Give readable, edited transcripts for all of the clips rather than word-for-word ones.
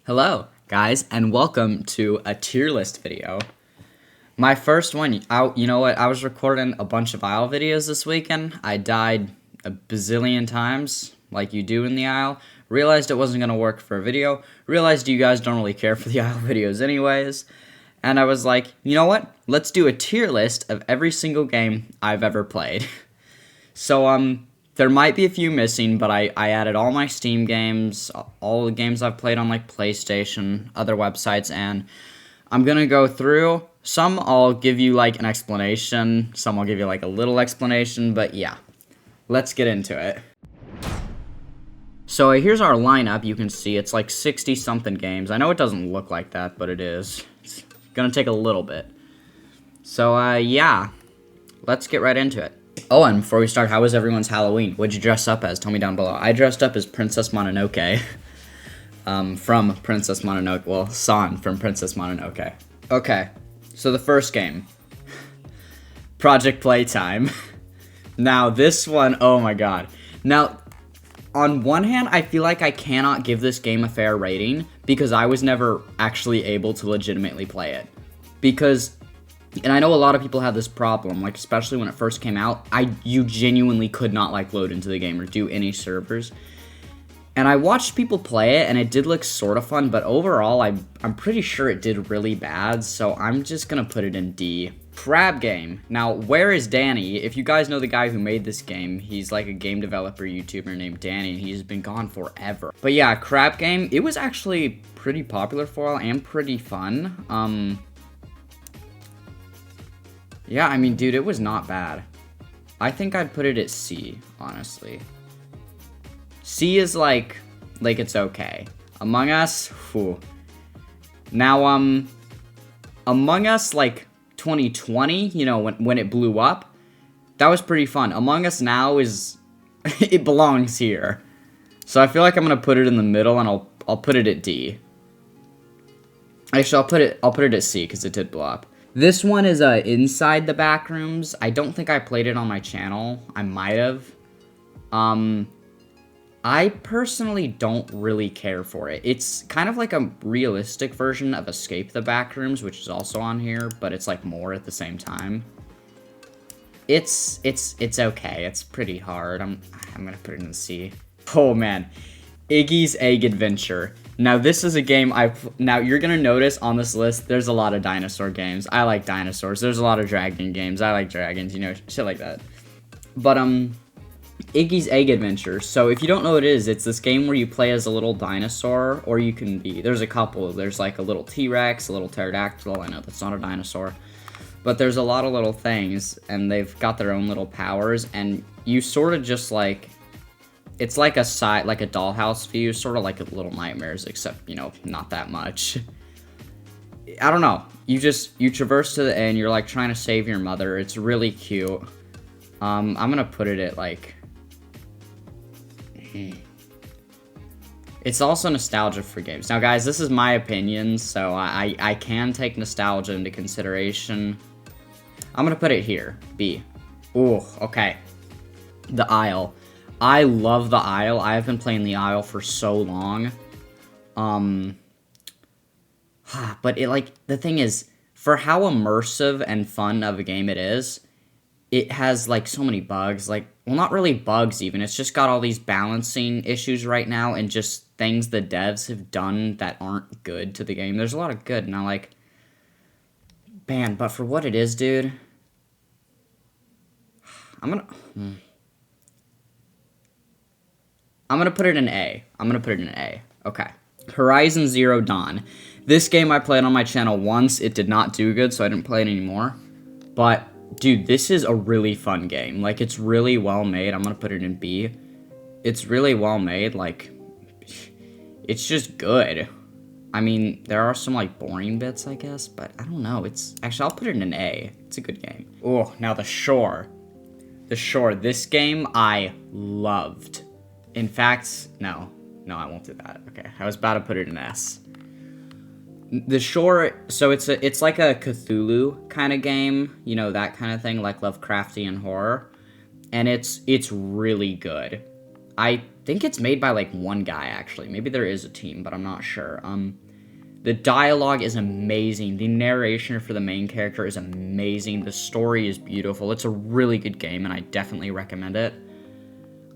Hello, guys, and welcome to a tier list video. My first one, you know what, I was recording a bunch of Isle videos this weekend. I died a bazillion times, like you do in the Isle. Realized it wasn't going to work for a video. Realized you guys don't really care for the Isle videos anyways. And I was like, you know what, let's do a tier list of every single game I've ever played. So, there might be a few missing, but I added all my Steam games, all the games I've played on, like, PlayStation, other websites, and I'm gonna go through. Some I'll give you, like, an explanation, some I'll give you, like, a little explanation, but yeah. Let's get into it. So, here's our lineup. You can see it's, like, 60-something games. I know it doesn't look like that, but it is. It's gonna take a little bit. So, yeah. Let's get right into it. Oh, and before we start, how was everyone's Halloween? What'd you dress up as? Tell me down below. I dressed up as Princess Mononoke. From Princess Mononoke. Well, San from Princess Mononoke. Okay, so the first game. Project Playtime. Now, this one, oh my god. Now, on one hand, I feel like I cannot give this game a fair rating because I was never actually able to legitimately play it. And I know a lot of people have this problem, like, especially when it first came out, you genuinely could not, like, load into the game or do any servers. And I watched people play it, and it did look sort of fun, but overall, I'm pretty sure it did really bad, so I'm just gonna put it in D. Crab Game. Now, where is Danny? If you guys know the guy who made this game, he's like a game developer YouTuber named Danny, and he's been gone forever. But yeah, Crab Game, it was actually pretty popular for a while and pretty fun. Yeah, I mean, dude, it was not bad. I think I'd put it at C, honestly. C is like it's okay. Among Us, whew. Now, Among Us, like, 2020, you know, when it blew up, that was pretty fun. Among Us now is, it belongs here. So I feel like I'm gonna put it in the middle, and I'll put it at D. Actually, I'll put it at C, because it did blow up. This one is Inside the Backrooms. I don't think I played it on my channel. I might have. I personally don't really care for it. It's kind of like a realistic version of Escape the Backrooms, which is also on here, but it's like more at the same time. It's okay. It's pretty hard. I'm gonna put it in C. Oh man, Iggy's Egg Adventure. Now, this is a game now, you're going to notice on this list, there's a lot of dinosaur games. I like dinosaurs. There's a lot of dragon games. I like dragons, you know, shit like that. But, Iggy's Egg Adventure. So, if you don't know what it is, it's this game where you play as a little dinosaur, or you can be, there's a couple. There's, like, a little T-Rex, a little pterodactyl. I know that's not a dinosaur. But there's a lot of little things, and they've got their own little powers, and you sort of just, like, it's like a dollhouse view, sort of like a Little Nightmares, except, you know, not that much. I don't know. You traverse to the end, you're, like, trying to save your mother. It's really cute. I'm gonna put it at, like... It's also nostalgia for games. Now, guys, this is my opinion, so I can take nostalgia into consideration. I'm gonna put it here, B. Ooh, okay. The Isle. I love the Isle. I have been playing the Isle for so long. But the thing is, for how immersive and fun of a game it is, it has, like, so many bugs. Like, well, not really bugs even. It's just got all these balancing issues right now and just things the devs have done that aren't good to the game. There's a lot of good, and I like... Man, but for what it is, dude... I'm gonna put it in A. Okay. Horizon Zero Dawn. This game I played on my channel once. It did not do good, so I didn't play it anymore. But, dude, this is a really fun game. Like, it's really well made. I'm gonna put it in B. It's really well made. Like, it's just good. I mean, there are some, like, boring bits, I guess, but I don't know. Actually, I'll put it in A. It's a good game. Oh, now The Shore. The Shore. This game I loved. In fact, no, I won't do that. Okay, I was about to put it in S. The Shore, so it's like a Cthulhu kind of game, you know, that kind of thing, like Lovecraftian horror, and it's really good. I think it's made by, like, one guy, actually. Maybe there is a team, but I'm not sure. The dialogue is amazing. The narration for the main character is amazing. The story is beautiful. It's a really good game, and I definitely recommend it.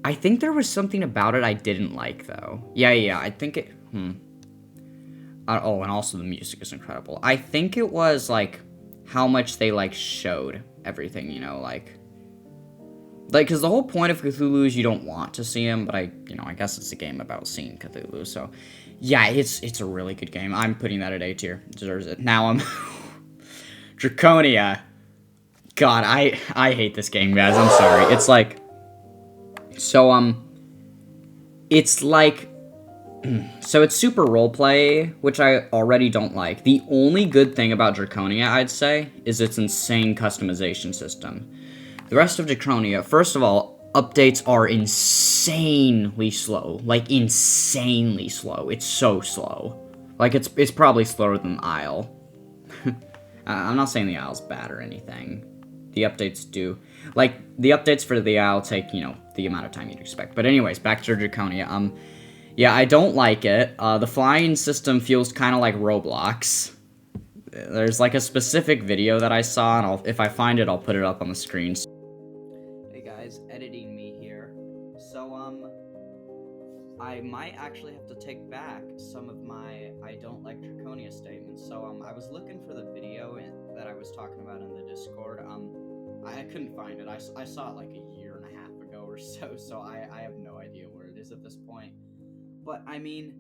I think there was something about it I didn't like, though. Yeah, I think it... oh, and also the music is incredible. I think it was, like, how much they, like, showed everything, you know, like, because the whole point of Cthulhu is you don't want to see him, but I guess it's a game about seeing Cthulhu, so, yeah, it's a really good game. I'm putting that at A tier. It deserves it. Now I'm... Draconia. God, I hate this game, guys. I'm sorry. It's like... So, it's like... So it's super roleplay, which I already don't like. The only good thing about Draconia, I'd say, is its insane customization system. The rest of Draconia, first of all, updates are insanely slow. Like, insanely slow. It's so slow. Like, it's probably slower than Isle. I'm not saying the Isle's bad or anything. The updates do. Like, the updates for the Isle take, you know, the amount of time you'd expect. But anyways, back to Draconia. Yeah, I don't like it. The flying system feels kind of like Roblox. There's, like, a specific video that I saw, and if I find it, I'll put it up on the screen. Hey guys, editing me here. So, I might actually have to take back some of my I don't like Draconia statements. So, I was looking for the video that I was talking about in the Discord. I couldn't find it. I saw it like a year and a half ago or so I have no idea where it is at this point. But, I mean,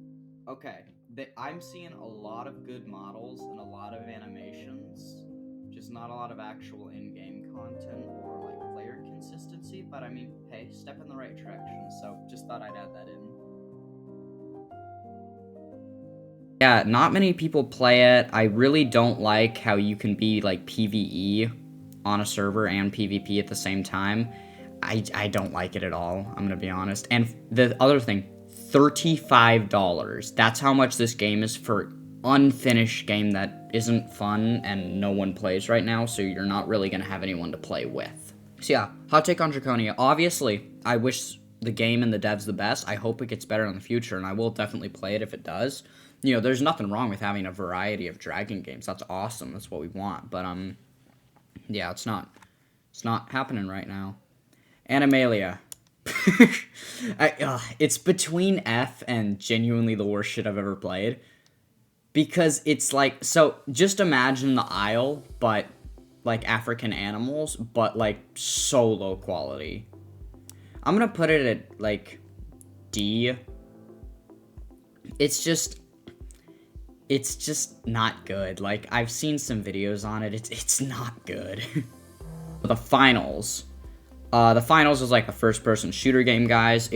okay, I'm seeing a lot of good models and a lot of animations, just not a lot of actual in-game content or, like, player consistency, but, I mean, hey, step in the right direction, so just thought I'd add that in. Yeah, not many people play it. I really don't like how you can be, like, PvE on a server and PvP at the same time. I don't like it at all, I'm gonna be honest. And the other thing, $35. That's how much this game is for unfinished game that isn't fun and no one plays right now, so you're not really gonna have anyone to play with. So yeah, hot take on Draconia. Obviously, I wish the game and the devs the best. I hope it gets better in the future, and I will definitely play it if it does. You know, there's nothing wrong with having a variety of dragon games. That's awesome. That's what we want. But, yeah, it's not happening right now. Animalia. It's between F and genuinely the worst shit I've ever played. Because it's like, so just imagine the Isle, but like African animals, but like so low quality. I'm gonna put it at like D. It's just not good. Like, I've seen some videos on it. It's not good. The Finals. The Finals is like a first-person shooter game, guys.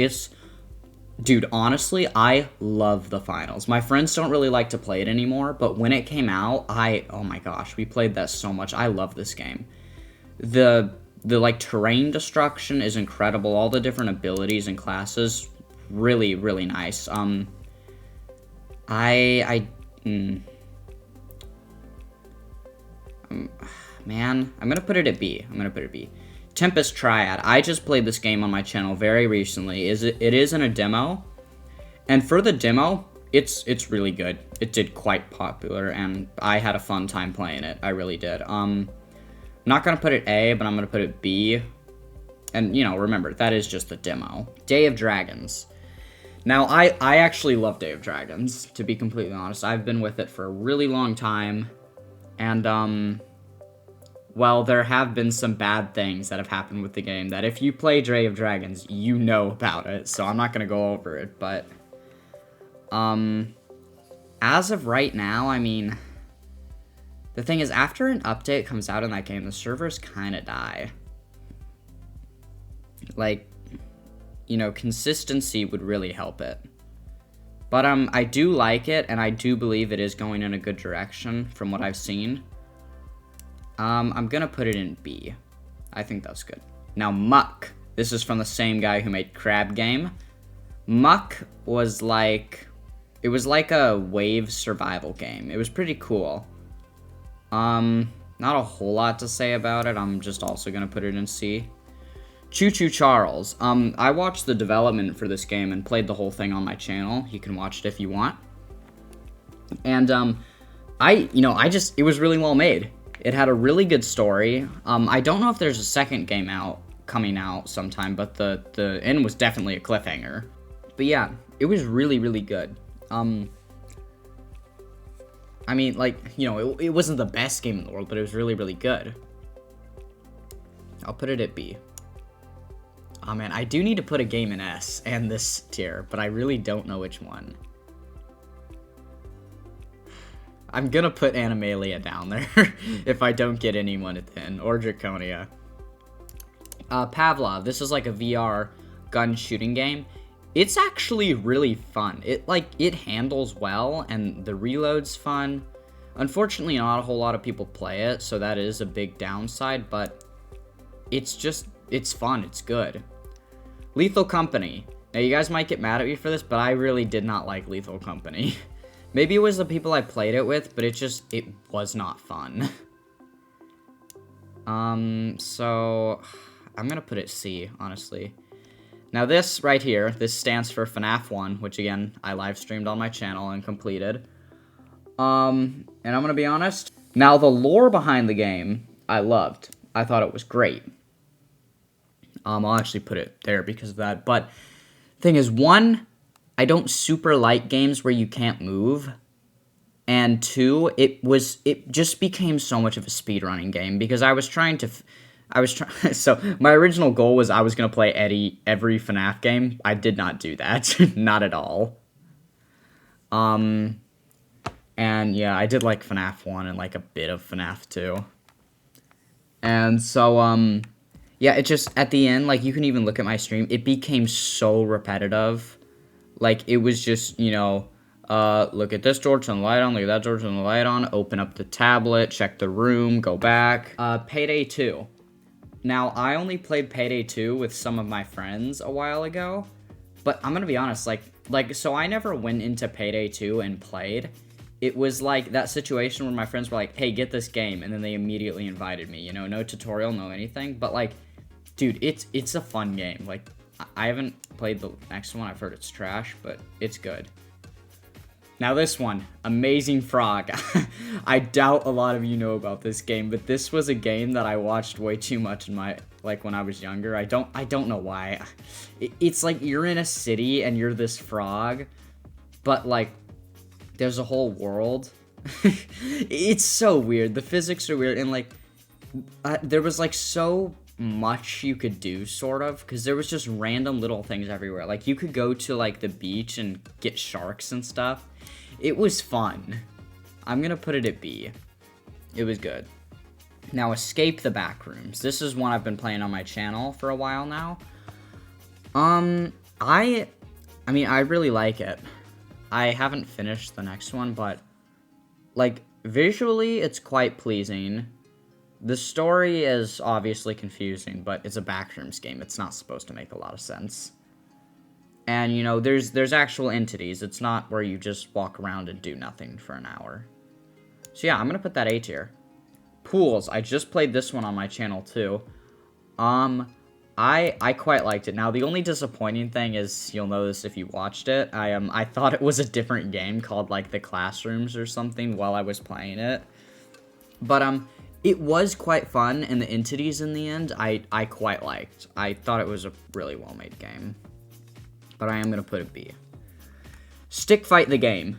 Dude, honestly, I love The Finals. My friends don't really like to play it anymore, but when it came out, oh my gosh, we played that so much. I love this game. The like, terrain destruction is incredible. All the different abilities and classes, really, really nice. Man, I'm gonna put it at B. Tempest Triad. I just played this game on my channel very recently. It is in a demo, and for the demo, it's really good. It did quite popular, and I had a fun time playing it. I really did. I'm not gonna put it A, but I'm gonna put it B. And, you know, remember, that is just the demo. Day of Dragons. Now, I actually love Day of Dragons, to be completely honest. I've been with it for a really long time, and, well, there have been some bad things that have happened with the game that if you play Day of Dragons, you know about it, so I'm not gonna go over it, but, as of right now, I mean, the thing is, after an update comes out in that game, the servers kinda die. Like, you know, consistency would really help it. But, I do like it, and I do believe it is going in a good direction from what I've seen. I'm gonna put it in B. I think that's good. Now, Muck. This is from the same guy who made Crab Game. Muck was like... It was like a wave survival game. It was pretty cool. Not a whole lot to say about it. I'm just also gonna put it in C. Choo Choo Charles. I watched the development for this game and played the whole thing on my channel. You can watch it if you want. And, it was really well made. It had a really good story. I don't know if there's a second game coming out sometime, but the end was definitely a cliffhanger. But yeah, it was really, really good. It wasn't the best game in the world, but it was really, really good. I'll put it at B. Oh man, I do need to put a game in S and this tier, but I really don't know which one. I'm gonna put Animalia down there if I don't get anyone at the end, or Draconia. Pavlov, this is like a VR gun shooting game. It's actually really fun. It handles well, and the reload's fun. Unfortunately, not a whole lot of people play it, so that is a big downside, but it's fun, it's good. Lethal Company. Now, you guys might get mad at me for this, but I really did not like Lethal Company. Maybe it was the people I played it with, but it was not fun. So I'm gonna put it C, honestly. Now this right here, this stands for FNAF 1, which again, I live streamed on my channel and completed. And I'm gonna be honest, now the lore behind the game, I loved. I thought it was great. I'll actually put it there because of that, but thing is, one, I don't super like games where you can't move, and two, it just became so much of a speedrunning game because so my original goal was I was going to play every FNAF game. I did not do that. Not at all. And yeah, I did like FNAF 1 and like a bit of FNAF 2. And so, yeah, it just, at the end, like, you can even look at my stream, it became so repetitive. Like, it was just, look at this door, turn the light on, look at that door, turn the light on, open up the tablet, check the room, go back. Payday 2. Now, I only played Payday 2 with some of my friends a while ago, but I'm gonna be honest, so I never went into Payday 2 and played. It was like that situation where my friends were like, hey, get this game, and then they immediately invited me, no tutorial, no anything, but like, dude, it's a fun game. Like, I haven't played the next one, I've heard it's trash, but it's good. Now this one, Amazing Frog. I doubt a lot of you know about this game, but this was a game that I watched way too much when I was younger. I don't know why. It's like you're in a city and you're this frog, but like there's a whole world. It's so weird. The physics are weird, and like there was like so much you could do, sort of, because there was just random little things everywhere. Like you could go to like the beach and get sharks and stuff. It was fun. I'm gonna put it at B. It was good. Now, Escape the Backrooms. This is one I've been playing on my channel for a while now. I really like it. I haven't finished the next one, but like visually it's quite pleasing. The story is obviously confusing, but it's a backrooms game. It's not supposed to make a lot of sense. And, there's actual entities. It's not where you just walk around and do nothing for an hour. So yeah, I'm gonna put that A tier. Pools. I just played this one on my channel too. I quite liked it. Now, the only disappointing thing is, you'll know this if you watched it, I thought it was a different game called, like, The Classrooms or something while I was playing it. But, it was quite fun, and the entities in the end, I quite liked. I thought it was a really well-made game. But I am going to put it B. Stick Fight the Game.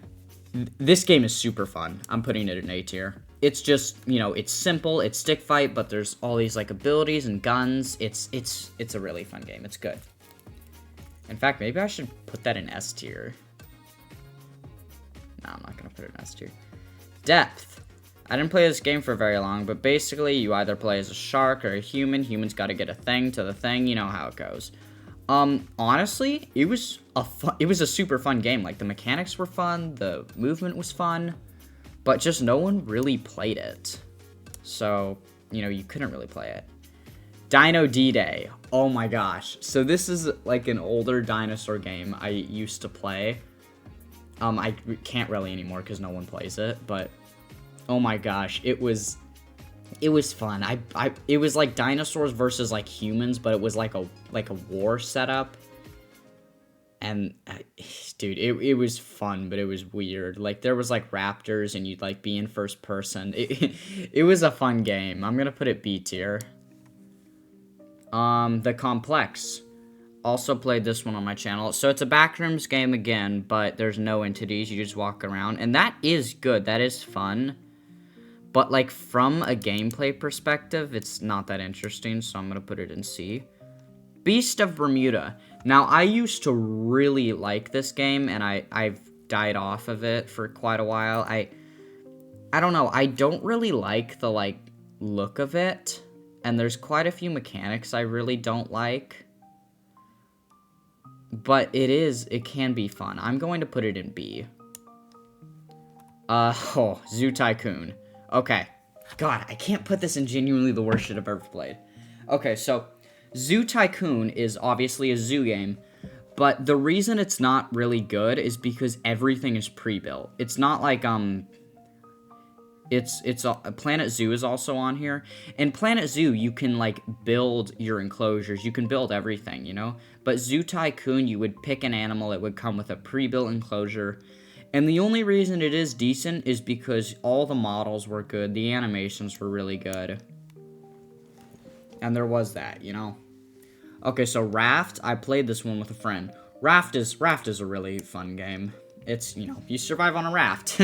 This game is super fun. I'm putting it in A tier. It's just, it's simple, it's stick fight, but there's all these, like, abilities and guns. It's a really fun game. It's good. In fact, maybe I should put that in S tier. No, I'm not going to put it in S tier. Depth. I didn't play this game for very long, but basically, you either play as a shark or a human. Humans got to get a thing to the thing. You know how it goes. Honestly, it was a super fun game. Like, the mechanics were fun, the movement was fun, but just no one really played it. So, you couldn't really play it. Dino D-Day. Oh my gosh. So this is like an older dinosaur game I used to play. I can't really anymore because no one plays it, but oh my gosh, it was It was fun. It was like dinosaurs versus like humans, but it was like a war setup. And dude, it was fun, but it was weird. Like there was like raptors, and you'd like be in first person. It was a fun game. I'm gonna put it B tier. The Complex. Also played this one on my channel. So it's a backrooms game again, but there's no entities. You just walk around, and that is good. That is fun. But like from a gameplay perspective, it's not that interesting, so I'm gonna put it in C. Beast of Bermuda. Now, I used to really like this game, and I've died off of it for quite a while. I don't know. I don't really like the, like, look of it, and there's quite a few mechanics I really don't like. But it can be fun. I'm going to put it in B. Zoo Tycoon. Okay. God, I can't put this in genuinely the worst shit I've ever played. Okay, so Zoo Tycoon is obviously a zoo game, but the reason it's not really good is because everything is pre-built. It's not like, Planet Zoo is also on here. In Planet Zoo, you can, like, build your enclosures. You can build everything, you know? But Zoo Tycoon, you would pick an animal. It would come with a pre-built enclosure. And the only reason it is decent is because all the models were good. The animations were really good. And there was that, you know? Okay, so Raft. I played this one with a friend. Raft is a really fun game. It's, you know, you survive on a raft.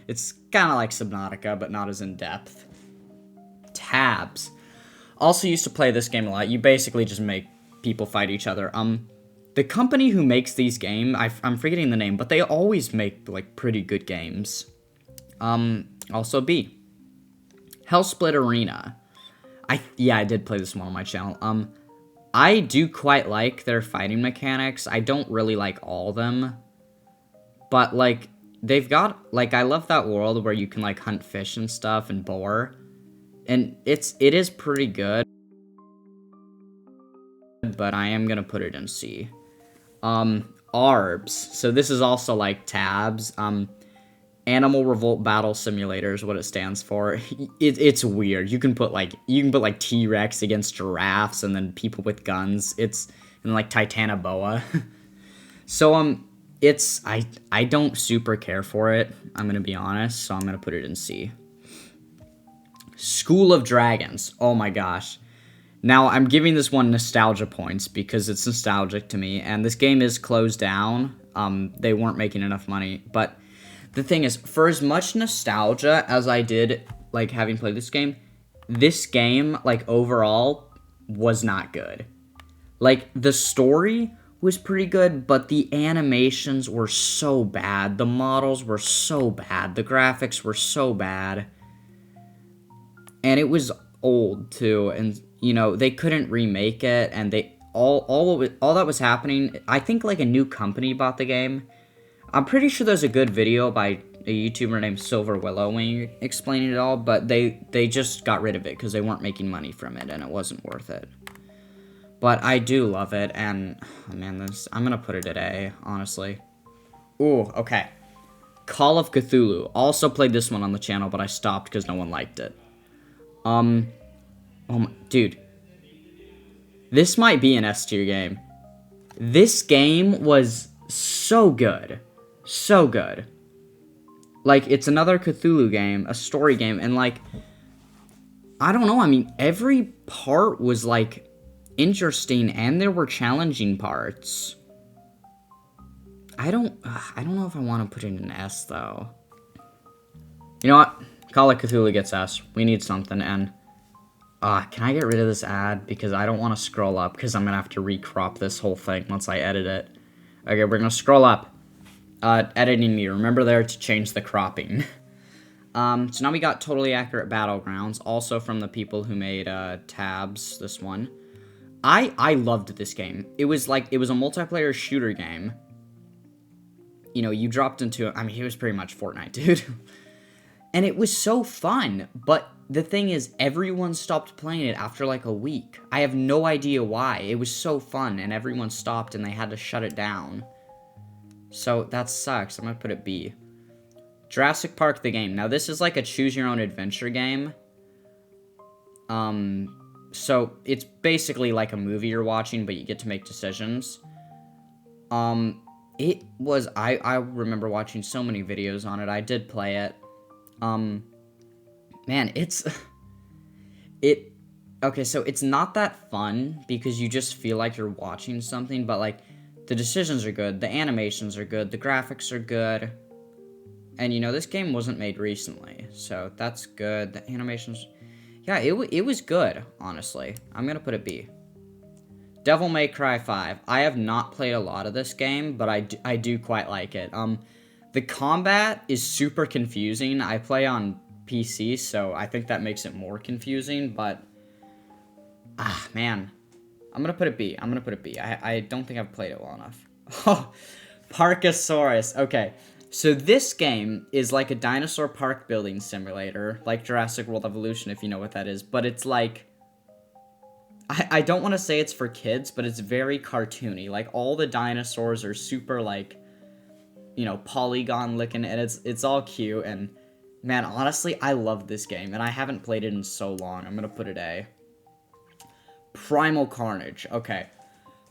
It's kind of like Subnautica, but not as in-depth. Tabs. Also used to play this game a lot. You basically just make people fight each other. The company who makes these games, I'm forgetting the name, but they always make, like, pretty good games. Also B. Hellsplit Arena. I did play this one on my channel. I do quite like their fighting mechanics. I don't really like all of them. But, like, they've got, like, I love that world where you can, like, hunt fish and stuff and boar. And it is pretty good. But I am gonna put it in C. ARBS. So this is also like Tabs. Animal Revolt Battle Simulator is what it stands for. It's weird. You can put like T-Rex against giraffes and then people with guns. And like Titanoboa. So I don't super care for it. I'm gonna be honest. So I'm gonna put it in C. School of Dragons. Oh my gosh. Now, I'm giving this one nostalgia points because it's nostalgic to me, and this game is closed down. They weren't making enough money, but the thing is, for as much nostalgia as I did, like, having played this game, like, overall, was not good. Like, the story was pretty good, but the animations were so bad. The models were so bad. The graphics were so bad. And it was old, too, and you know, they couldn't remake it, and they all that was happening. I think like a new company bought the game. I'm pretty sure there's a good video by a YouTuber named Silver Willowing explaining it all, but they just got rid of it because they weren't making money from it, and it wasn't worth it. But I do love it, and oh man, I'm gonna put it at A, honestly. Ooh, okay. Call of Cthulhu. Also played this one on the channel, but I stopped because no one liked it. Oh my, dude. This might be an S tier game. This game was so good. So good. Like, it's another Cthulhu game, a story game, and like, I don't know, I mean, every part was like interesting, and there were challenging parts. I don't know if I want to put it in S, though. You know what? Call of Cthulhu gets S. We need something, and can I get rid of this ad? Because I don't want to scroll up, because I'm going to have to recrop this whole thing once I edit it. Okay, we're going to scroll up. Editing me. Remember there to change the cropping. So now we got Totally Accurate Battlegrounds, also from the people who made, Tabs, this one. I loved this game. It was a multiplayer shooter game. You know, you dropped into, I mean, it was pretty much Fortnite, dude. And it was so fun, but the thing is, everyone stopped playing it after like a week. I have no idea why. It was so fun, and everyone stopped, and they had to shut it down. So, that sucks. I'm gonna put it B. Jurassic Park the game. Now, this is like a choose-your-own-adventure game. So it's basically like a movie you're watching, but you get to make decisions. It was, I remember watching so many videos on it. I did play it. Man, okay, so it's not that fun because you just feel like you're watching something, but like the decisions are good, the animations are good, the graphics are good. And this game wasn't made recently, so that's good. The animations, yeah, it was good, honestly. I'm gonna put a B. Devil May Cry 5. I have not played a lot of this game, but I do quite like it. The combat is super confusing. I play on PC, so I think that makes it more confusing, but man. I'm gonna put a B. I don't think I've played it well enough. Oh, Parkasaurus. Okay. So this game is like a dinosaur park building simulator, like Jurassic World Evolution, if you know what that is. But it's like, I don't want to say it's for kids, but it's very cartoony. Like, all the dinosaurs are super, like, polygon looking, and it's all cute. And, man, honestly, I love this game, and I haven't played it in so long. I'm gonna put it A. Primal Carnage. Okay.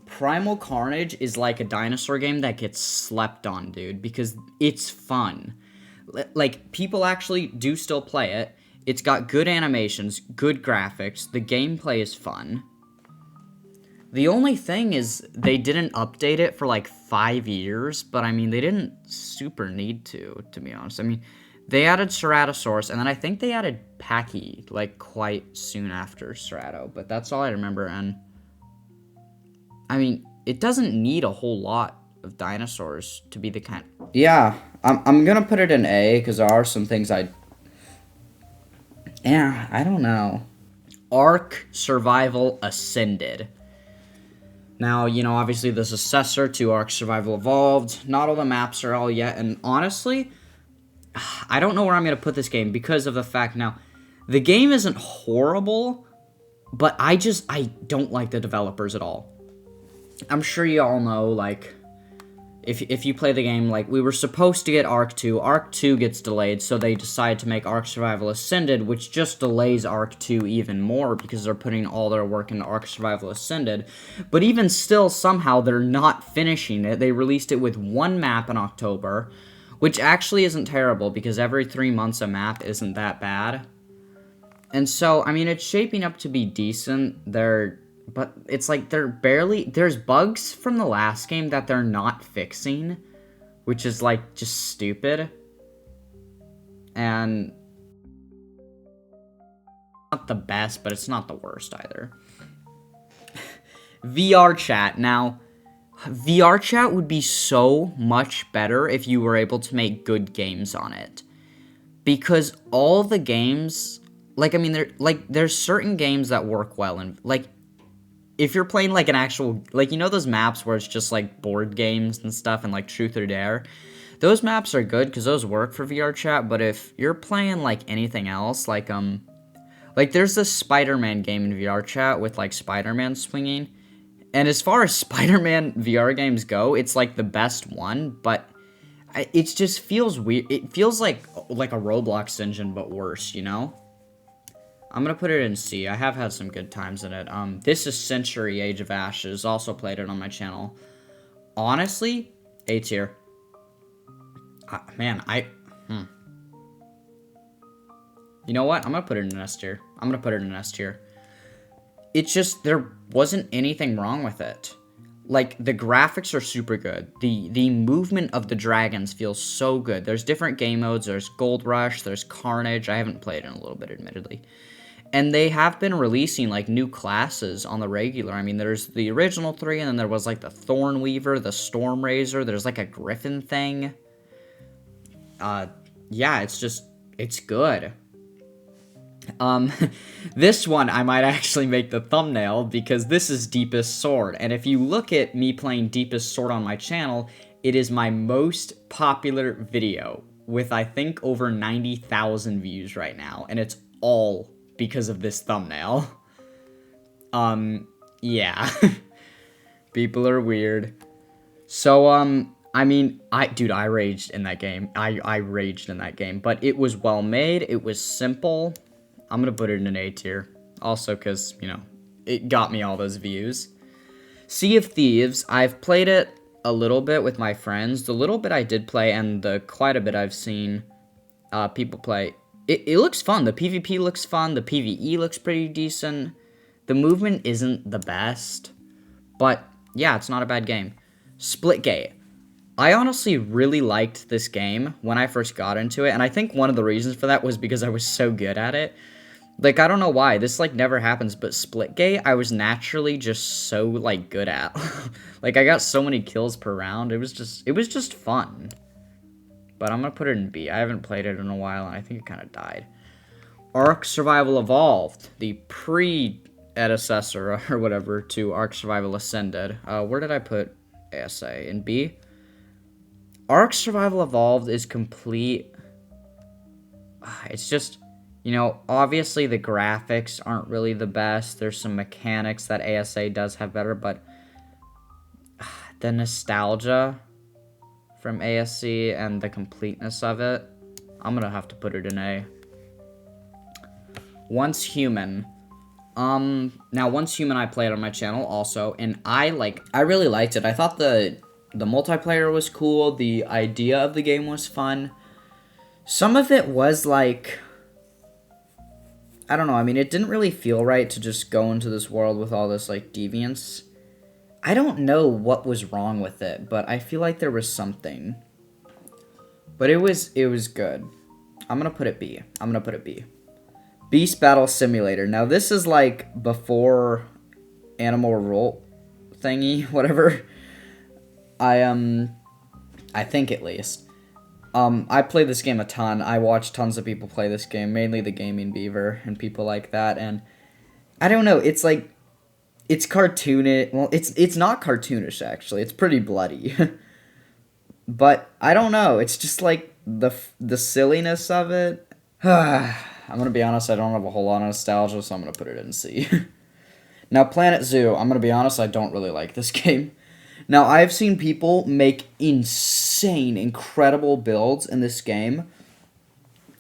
Primal Carnage is like a dinosaur game that gets slept on, dude, because it's fun. Like, people actually do still play it. It's got good animations, good graphics, the gameplay is fun. The only thing is they didn't update it for like 5 years, but I mean, they didn't super need to be honest. I mean, they added Ceratosaurus, and then I think they added Pachy, like, quite soon after Cerato, but that's all I remember, and I mean, it doesn't need a whole lot of dinosaurs to be the kind... Yeah, I'm gonna put it in A, because there are some things yeah, I don't know. Ark Survival Ascended. Now, obviously the successor to Ark Survival Evolved. Not all the maps are all yet, and honestly, I don't know where I'm going to put this game because of the fact now, the game isn't horrible, but I don't like the developers at all. I'm sure you all know, like, if you play the game, like, we were supposed to get Ark 2. Ark 2 gets delayed, so they decide to make Ark Survival Ascended, which just delays Ark 2 even more because they're putting all their work into Ark Survival Ascended. But even still, somehow, they're not finishing it. They released it with one map in October, which actually isn't terrible because every 3 months a map isn't that bad. And so, I mean, it's shaping up to be decent. But it's like there's bugs from the last game that they're not fixing, which is like just stupid. And not the best, but it's not the worst either. VR chat. Now, VR chat would be so much better if you were able to make good games on it. Because all the games, like, I mean, there's certain games that work well, and like, if you're playing, like, an actual, like, those maps where it's just, like, board games and stuff and, like, Truth or Dare, those maps are good because those work for VR chat, but if you're playing, like, anything else, like, there's this Spider-Man game in VR chat with, like, Spider-Man swinging, and as far as Spider-Man VR games go, it's, like, the best one, but it just feels weird. It feels like a Roblox engine, but worse, I'm gonna put it in C. I have had some good times in it. This is Century Age of Ashes. Also played it on my channel. Honestly, A tier. Man, You know what? I'm gonna put it in an S tier. It's just, there wasn't anything wrong with it. Like, the graphics are super good. The movement of the dragons feels so good. There's different game modes. There's Gold Rush. There's Carnage. I haven't played in a little bit, admittedly. And they have been releasing, like, new classes on the regular. I mean, there's the original 3, and then there was, like, the Thornweaver, the Stormraiser. There's, like, a Griffin thing. Yeah, it's good. This one, I might actually make the thumbnail, because this is Deepest Sword. And if you look at me playing Deepest Sword on my channel, it is my most popular video, with, I think, over 90,000 views right now. And it's all because of this thumbnail. Yeah. People are weird. So, I mean, I raged in that game. I raged in that game, but it was well made. It was simple. I'm gonna put it in an A tier. Also because, you know, it got me all those views. Sea of Thieves, I've played it a little bit with my friends. The little bit I did play and the quite a bit I've seen people play, it looks fun. The PvP looks fun. The PvE looks pretty decent. The movement isn't the best. But, yeah, it's not a bad game. Splitgate. I honestly really liked this game when I first got into it, and I think one of the reasons for that was because I was so good at it. Like, I don't know why. This, like, never happens, but Splitgate, I was naturally just so, like, good at. Like, I got so many kills per round. It was just fun. But I'm gonna put it in B. I haven't played it in a while, and I think it kind of died. Ark Survival Evolved, the predecessor or whatever to Ark Survival Ascended. Where did I put ASA? In B? Ark Survival Evolved is complete. It's just, you know, obviously the graphics aren't really the best. There's some mechanics that ASA does have better, but the nostalgia from ASC and the completeness of it, I'm gonna have to put it in A. Once Human. Now Once Human I played on my channel also, and I really liked it. I thought the multiplayer was cool, the idea of the game was fun. Some of it was like, I don't know, I mean, it didn't really feel right to just go into this world with all this, like, deviance. I don't know what was wrong with it, but I feel like there was something. But it was good. I'm gonna put it B. Beast Battle Simulator. Now, this is, like, before Animal Revolt thingy, whatever. I think at least. I play this game a ton. I watch tons of people play this game, mainly the Gaming Beaver and people like that, and I don't know, it's like, it's cartoonish. Well, it's not cartoonish, actually. It's pretty bloody. But I don't know, it's just like the silliness of it. I'm gonna be honest, I don't have a whole lot of nostalgia, so I'm gonna put it in C. Now, Planet Zoo, I'm gonna be honest, I don't really like this game. Now, I've seen people make insane, incredible builds in this game,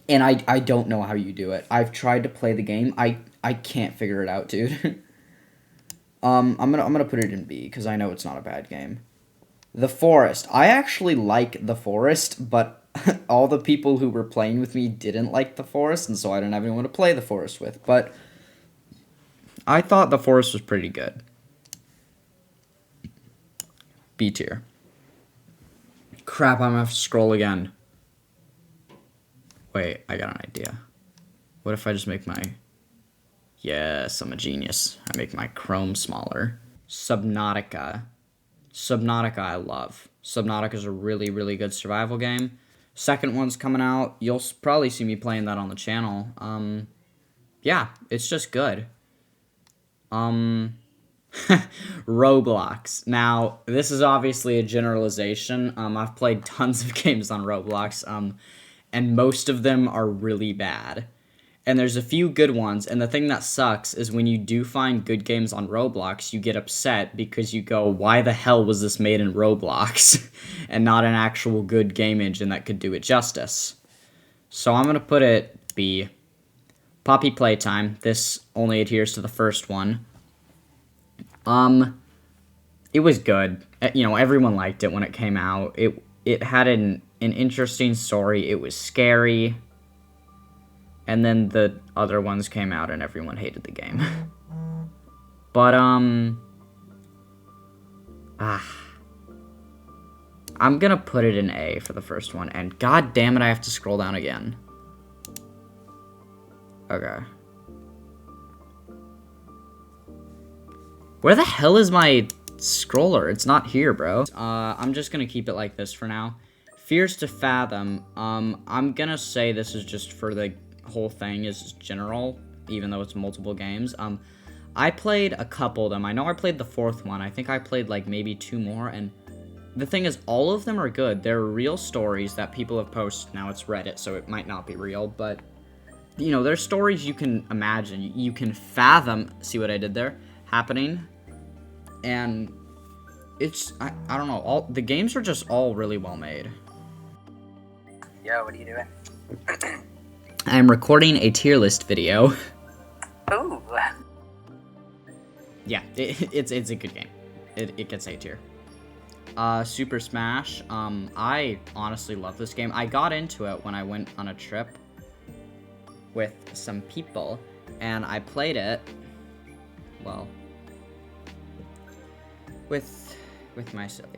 and I don't know how you do it. I've tried to play the game, I can't figure it out, dude. I'm gonna put it in B, because I know it's not a bad game. The Forest. I actually like The Forest, but all the people who were playing with me didn't like The Forest, and so I didn't have anyone to play The Forest with, but I thought The Forest was pretty good. B tier. Crap, I'm gonna have to scroll again. Wait, I got an idea. What if I just make my... Yes, I'm a genius. I make my Chrome smaller. Subnautica. Subnautica I love. Subnautica is a really, really good survival game. Second one's coming out. You'll probably see me playing that on the channel. Yeah, it's just good. Roblox. Now, this is obviously a generalization. I've played tons of games on Roblox, and most of them are really bad. And there's a few good ones, and the thing that sucks is when you do find good games on Roblox, you get upset because you go, why the hell was this made in Roblox and not an actual good game engine that could do it justice? So I'm going to put it B. Poppy Playtime. This only adheres to the first one. It was good. You know, everyone liked it when it came out. It had an interesting story. It was scary. And then the other ones came out and everyone hated the game. But, I'm gonna put it in A for the first one. And god damn it, I have to scroll down again. Okay. Where the hell is my scroller? It's not here, bro. I'm just gonna keep it like this for now. Fears to Fathom. I'm gonna say this is just for the whole thing is general, even though it's multiple games. I played a couple of them. I know I played the fourth one. I think I played like maybe 2 more, and the thing is, all of them are good. They're real stories that people have posted. Now it's Reddit, so it might not be real, but you know, they're stories you can imagine, you can fathom, see what I did there, happening, and it's, I don't know, all the games are just all really well made. Yo, what are you doing? I'm recording a tier list video. Ooh, yeah, it's a good game. It gets A tier. Super Smash. I honestly love this game. I got into it when I went on a trip with some people, and I played it, well, with my silly.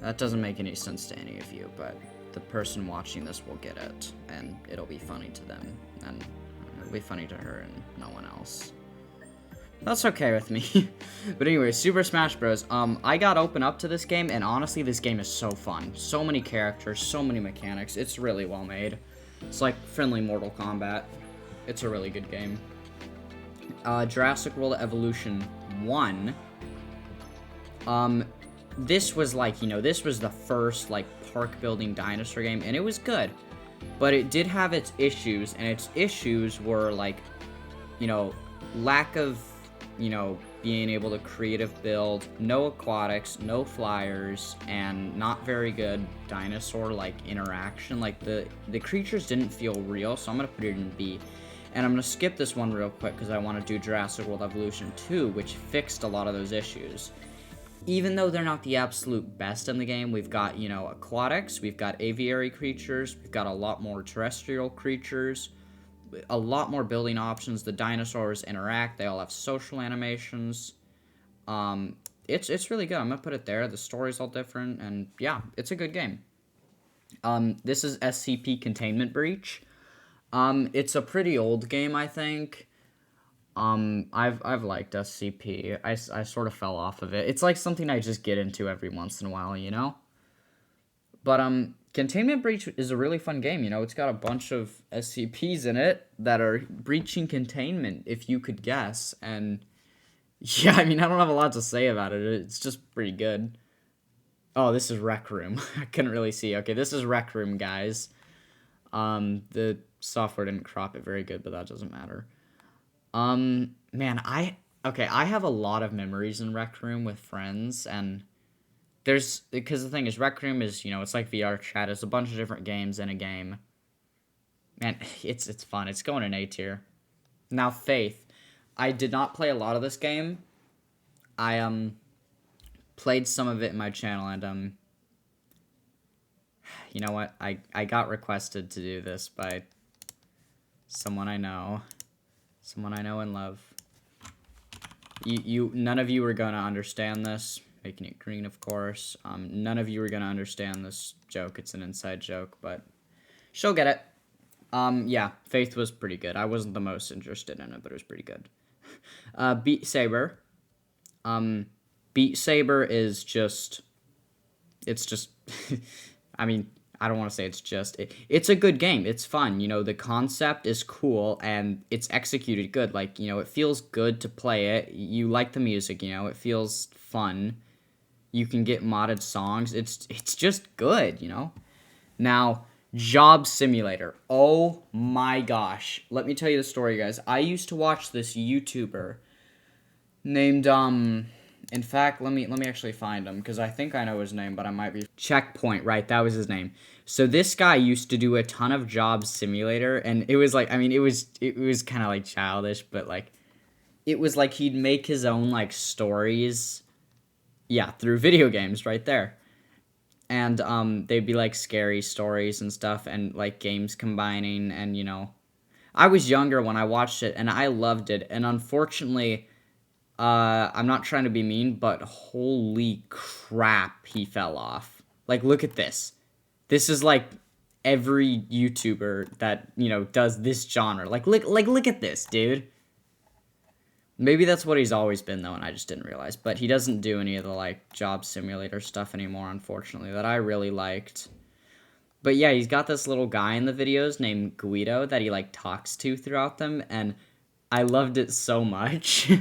That doesn't make any sense to any of you, but the person watching this will get it, and it'll be funny to them, and it'll be funny to her and no one else. That's okay with me. But anyway, Super Smash Bros. I got open up to this game, and honestly, this game is so fun. So many characters, so many mechanics. It's really well made. It's like friendly Mortal Kombat. It's a really good game. Jurassic World Evolution 1. This was like, this was the first, like, park-building dinosaur game, and it was good. But it did have its issues, and its issues were, like, lack of, being able to creative build, no aquatics, no flyers, and not very good dinosaur, like, interaction. Like, the creatures didn't feel real, so I'm gonna put it in B. And I'm gonna skip this one real quick, because I want to do Jurassic World Evolution 2, which fixed a lot of those issues. Even though they're not the absolute best in the game, we've got, aquatics, we've got aviary creatures, we've got a lot more terrestrial creatures, a lot more building options. The dinosaurs interact, they all have social animations. It's really good. I'm gonna put it there. The story's all different, and yeah, it's a good game. This is SCP Containment Breach. It's a pretty old game, I think. I've liked SCP. I sort of fell off of it. It's like something I just get into every once in a while, But, Containment Breach is a really fun game, It's got a bunch of SCPs in it that are breaching containment, if you could guess. And, yeah, I don't have a lot to say about it. It's just pretty good. Oh, this is Rec Room. I couldn't really see. Okay, this is Rec Room, guys. The software didn't crop it very good, but that doesn't matter. Man, I have a lot of memories in Rec Room with friends, and because the thing is, Rec Room is, it's like VR chat, it's a bunch of different games in a game. Man, it's fun, it's going in A tier. Now, Faith, I did not play a lot of this game. I, played some of it in my channel, and, you know what, I got requested to do this by someone I know. Someone I know and love. None of you are gonna understand this. Making it green, of course. None of you are gonna understand this joke. It's an inside joke, but she'll get it. Yeah, Faith was pretty good. I wasn't the most interested in it, but it was pretty good. Beat Saber. Beat Saber is just... It's just... I don't want to say it's just... It's a good game. It's fun. The concept is cool, and it's executed good. Like, it feels good to play it. You like the music, it feels fun. You can get modded songs. It's just good, Now, Job Simulator. Oh my gosh. Let me tell you the story, guys. I used to watch this YouTuber named, in fact, let me actually find him, because I think I know his name, but I might be... Checkpoint, right, that was his name. So this guy used to do a ton of Job Simulator, and it was like, it was kind of like childish, but like, it was like he'd make his own like stories, yeah, through video games right there. And they'd be like scary stories and stuff, and like games combining, and I was younger when I watched it, and I loved it, and unfortunately... I'm not trying to be mean, but holy crap, he fell off. Like, look at this. This is like every YouTuber that, does this genre. Like, look at this, dude. Maybe that's what he's always been, though, and I just didn't realize. But he doesn't do any of the, like, Job Simulator stuff anymore, unfortunately, that I really liked. But yeah, he's got this little guy in the videos named Guido that he, like, talks to throughout them, and I loved it so much.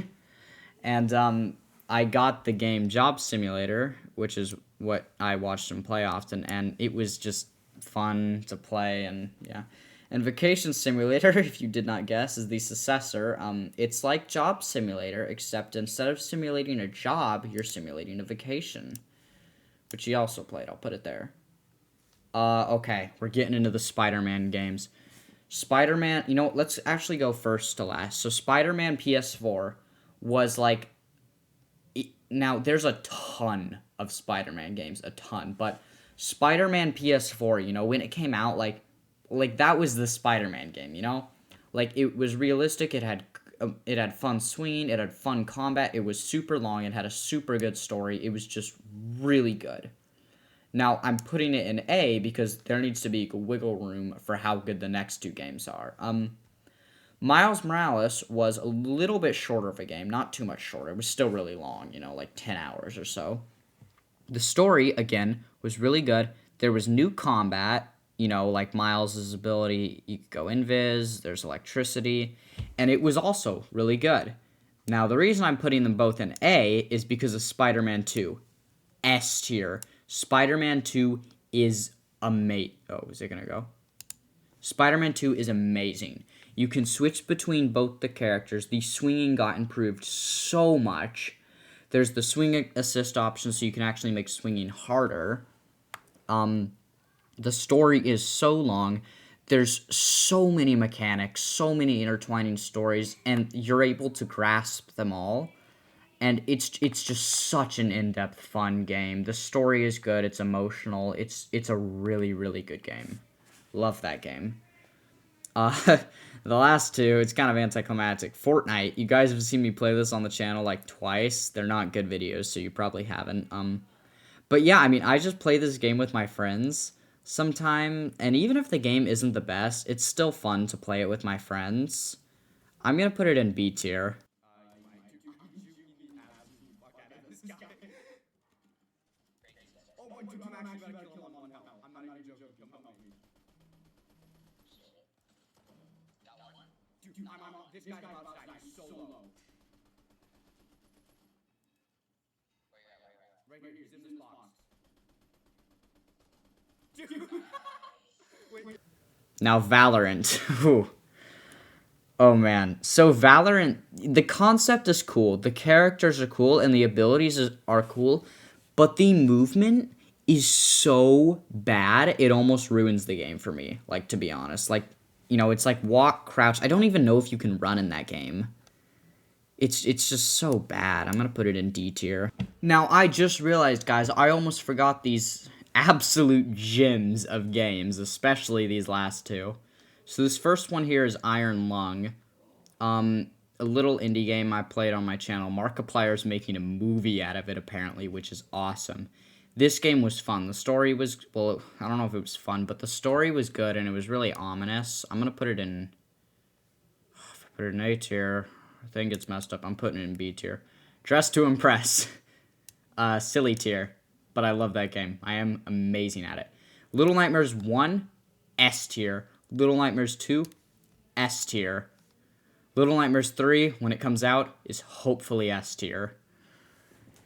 And I got the game Job Simulator, which is what I watched him play often, and it was just fun to play, and yeah. And Vacation Simulator, if you did not guess, is the successor. It's like Job Simulator, except instead of simulating a job, you're simulating a vacation, which he also played. I'll put it there. Okay, we're getting into the Spider-Man games. Spider-Man, let's actually go first to last. So Spider-Man PS4 was like now there's a ton of Spider-Man games, a ton, but Spider-Man PS4, you know, when it came out, like that was the Spider-Man game, you know? Like, it was realistic, it had fun swinging, it had fun combat, it was super long, it had a super good story, it was just really good. Now, I'm putting it in A because there needs to be wiggle room for how good the next two games are. Miles Morales was a little bit shorter of a game, not too much shorter, it was still really long, you know, like 10 hours or so. The story, again, was really good. There was new combat, you know, like Miles' ability, you could go invis, there's electricity, and it was also really good. Now, the reason I'm putting them both in A is because of Spider-Man 2. S tier. Spider-Man 2 is amazing. Oh, is it gonna go? Spider-Man 2 is amazing. You can switch between both the characters. The swinging got improved so much. There's the swing assist option, so you can actually make swinging harder. The story is so long. There's so many mechanics, so many intertwining stories, and you're able to grasp them all. And it's just such an in-depth, fun game. The story is good. It's emotional. It's a really, really good game. Love that game. The last two, it's kind of anticlimactic. Fortnite, you guys have seen me play this on the channel like twice. They're not good videos, so you probably haven't. But yeah, I mean, I just play this game with my friends sometime, and even if the game isn't the best, it's still fun to play it with my friends. I'm gonna put it in B tier. This guy's outside, he's so low. Right here, he's in this box. Now, Valorant. Oh, man. So, Valorant, the concept is cool, the characters are cool, and the abilities are cool, but the movement is so bad, it almost ruins the game for me, like, to be honest. Like, you know, it's like walk, crouch. I don't even know if you can run in that game. It's just so bad. I'm going to put it in D tier. Now, I just realized, guys, I almost forgot these absolute gems of games, especially these last two. So this first one here is Iron Lung. A little indie game I played on my channel. Markiplier's making a movie out of it, apparently, which is awesome. This game was fun. The story was, well, I don't know if it was fun, but the story was good, and it was really ominous. I'm going to put it in, if I put it in A tier, I think it's messed up. I'm putting it in B tier. Dress to Impress. Silly tier, but I love that game. I am amazing at it. Little Nightmares 1, S tier. Little Nightmares 2, S tier. Little Nightmares 3, when it comes out, is hopefully S tier.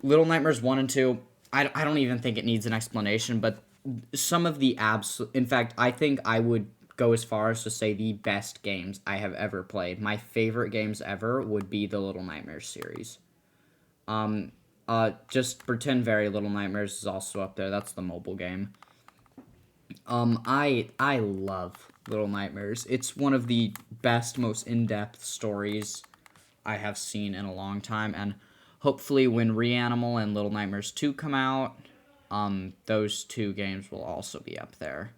Little Nightmares 1 and 2, I don't even think it needs an explanation, but some of the in fact, I think I would go as far as to say the best games I have ever played. My favorite games ever would be the Little Nightmares series. Just Pretend Very Little Nightmares is also up there. That's the mobile game. I love Little Nightmares. It's one of the best, most in-depth stories I have seen in a long time, and hopefully when Reanimal and Little Nightmares 2 come out, those two games will also be up there.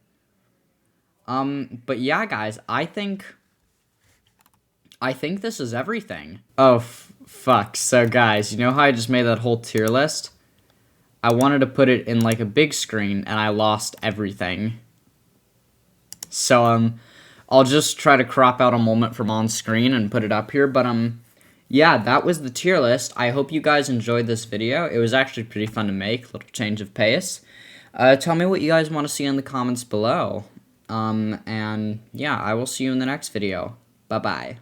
But yeah, guys, I think this is everything. Oh, fuck. So, guys, you know how I just made that whole tier list? I wanted to put it in, like, a big screen, and I lost everything. So, I'll just try to crop out a moment from on screen and put it up here, but, yeah, that was the tier list. I hope you guys enjoyed this video. It was actually pretty fun to make, little change of pace. Tell me what you guys want to see in the comments below. And, yeah, I will see you in the next video. Bye-bye.